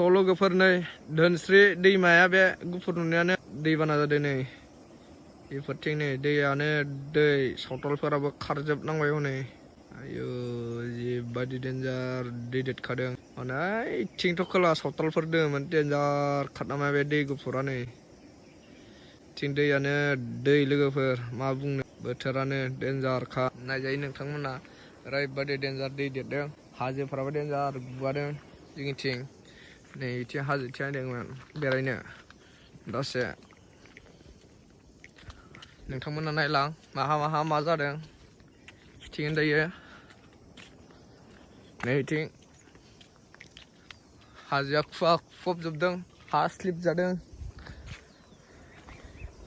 लोगोफोर नै धोनस्रि दैमाया बे गुफुर नुनायानो दैबाना जादों नै बेफोरथिं नै दैयानो दै सावथालफोराबो खारजोबनांबाय हनै आयु जिबायदि डेन्जार दै देरखादों माने इथिंथ' खोला सावथालफोर दंमोन डेन्जार खारनामा बे दै गुफुरा नै थिं दैयानो दै लोगोफोर मा बुंनो बोथोरानो डेन्जारखा नायजायो नोंथांमोना ओरैबायदि डेन्जार दै देरदों हाजोफ्राबो डेन्जार गुगादों जोंनिथिं नै इथिं हाजोथिं नायदोंमोन बेरायनो दसे नोंथांमोना नायलां माहा मा जादों थिगैनो दायो नै इथिं हाजोआ खुवा खुफबजोबदों हा स्लिप जादों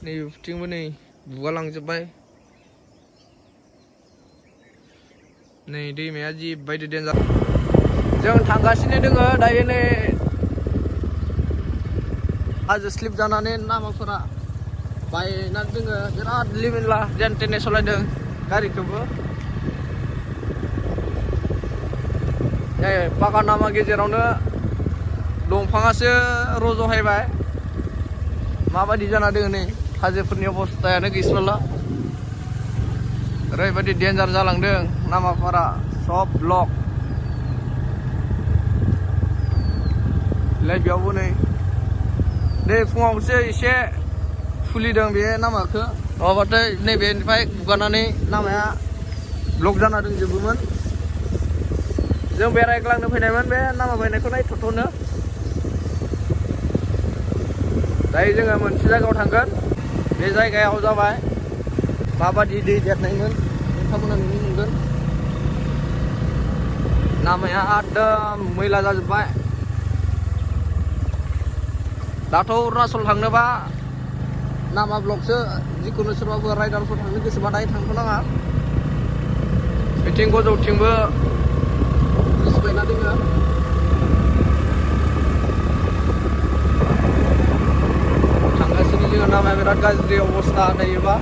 नै बिथिंबो नै गुगालांजोब्बाय नै दैमाया जिबायदि डेन्जार जों थांगासिनो दोङो दायो नै हाजो स्लिप जानानै लामाफोरा बायनानै दोङो बिराद लिमिनला जेन थेने सालायदों गारिखौबो नै पाका लामा गेजेरावनो दंफाङासो रज'हायबाय माबायदि जाना दोङो नै हाजोफोरनि अबस्थायानो गैस्राला ओरैबायदि डेन्जार जालांदों लामाफोरा सब ब्लक बेयावबो नै फुङावसो एसे खुलिदों बे लामाखौ नङाबाथाय नैबेनिफ्राय गुगानानै लामाया ब्लक जाना दंजोबोमोन जों बेरायग्लांनो फैनायमोन बे लामा बायनायखौ नायथ'नो दायो जोङो मोनसे जायगायाव थांगोन बे जायगायाव जाबाय माबादि दै देरनायमोन नोंथांमोना नुनो मोनगोन लामाया एकदम मैला जाजोब्बाय दाथ' अरुणाचल थांनोबा लामा ब्लकसो जिखुनु सोरबाफोर राइडारफोर थांनो गोसोबा दायो थांथ'नाङा बिथिं गोजौथिंबो ब्रिज बायना दोङो थांगासिनो जोङो लामाया बिराद गाज्रि अबस्था नायोबा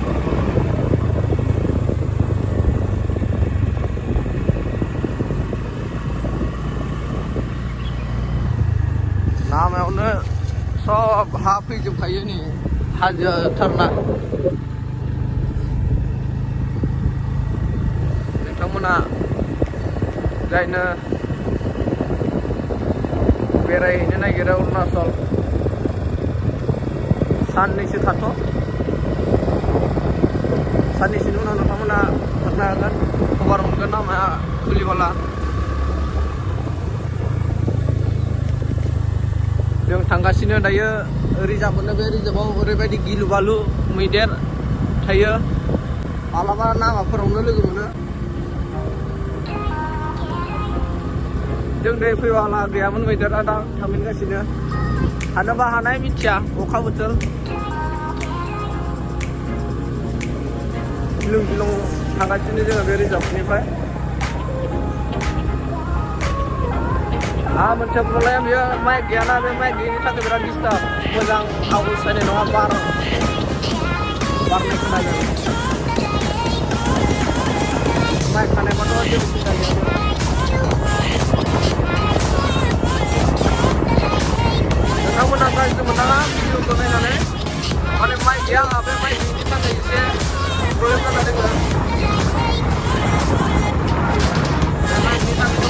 लामायावनो सब हा फैजोबखायो नै हाजो थारना नोंथांमोना जायनो बेरायहैनो नागिरो अरुणाचल साननैसो थाथ' साननैसोनि उनाव नोंथांमोना थांनो हागोन खबर मोनगोन लामाया खुलिबोला जों थांगासिनो दायो रिजार्भआवनो बे रिजार्भआव ओरैबायदि गिलु बालु मैदेर थायो मालाबा लामाफोरावनो लोगो मोनो जों दै फैबाला गैयामोन मैदेरा दा थांफिनगासिनो हानोबा हानाय मिथिया अखा बोथोर गिलुं गिलुं थांगासिनो जोङो बे रिजार्भनिफ्राय मोनसे प्रब्लेम बेयो माइक गैयाना बे माइक गैयिनि थाखाय बिराद डिस्टार्ब मोजां आवाज जानाय नङा बारनाय खोनागोन माइक थानायबाथ' जेबो सिन्था गैया नोंथांमोना गाज्रि मोननाङा भिडिअखौ नायनानै माने माइक गैया आंहा बे माइक गैयिनि थाखाय एसे प्रब्लेम जाना दोङो माइकनि थाखाय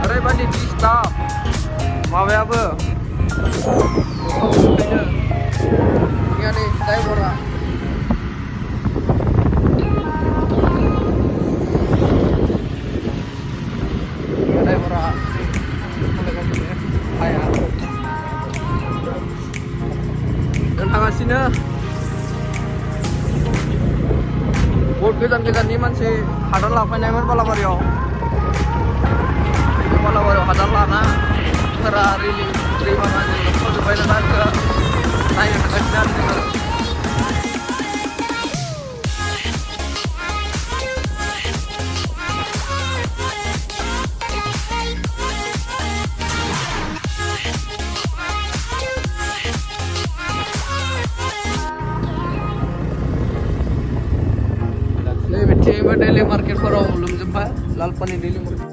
ओरैबायदि डिस्टार्ब माबायाबो नै ड्राइभारा जों थांगासिनो बहुत गोजान गोजाननि मानसि हादान लाफैनायमोन बालाबारियाव हादान लाना फोरा रिलिं दैबानाजों लोमसावजोब्बाय नालाय नायनो थांगासिनो आरो जोङो Coba daily market for belum jumpa lalpani daily market.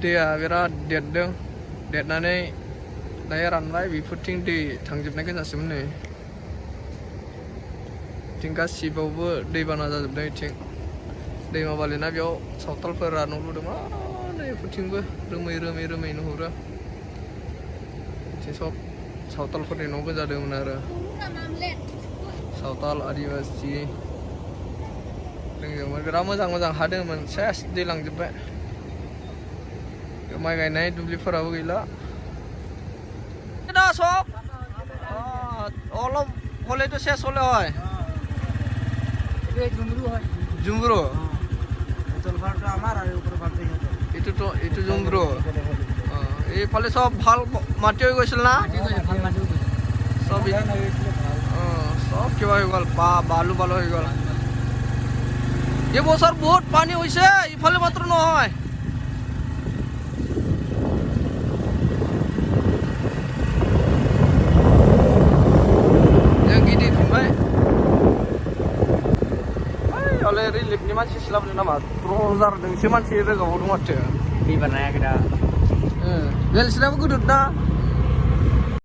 Dia birat deadदों deadनानै दायो रानबाय बेफोरथिं दै थांजोबनाय गोजासिम नै थिं गासिबावबो दैबाना जाजोबदों इथिं दैमा बालिना बेयाव सावथालफोरा न' लुदों नै इफोरथिंबो रोमै नुहुरो इथिं सब सावथालफोरनि न' गोजादोंमोन आरो सावथाल आदिबासि जोंजोंबो बिराद मोजां हादोंमोन सेस दै लांजोबबाय माइ गायनाय दुब्लिफोराबो गैला दा सब অলপ হলেতো শেষ হলে হয় জুমরু জলভারটা আমার আর উপরে ভাগতে এটো জুমরু এইফালে সব ভাল মাটি হৈ গৈছিল না সব সব কিবা হৈ গ'ল বালু হৈ গ'ল এই বছৰ বহুত পানী হৈছে ইফালে মাত্ৰ নহয় रिलिफनि मानसि सिलाबदों नामा 3000 दोंसो मानसि रोगाबावदों माथो दैबानाया गदा बेलसिनाबो गोदोर ना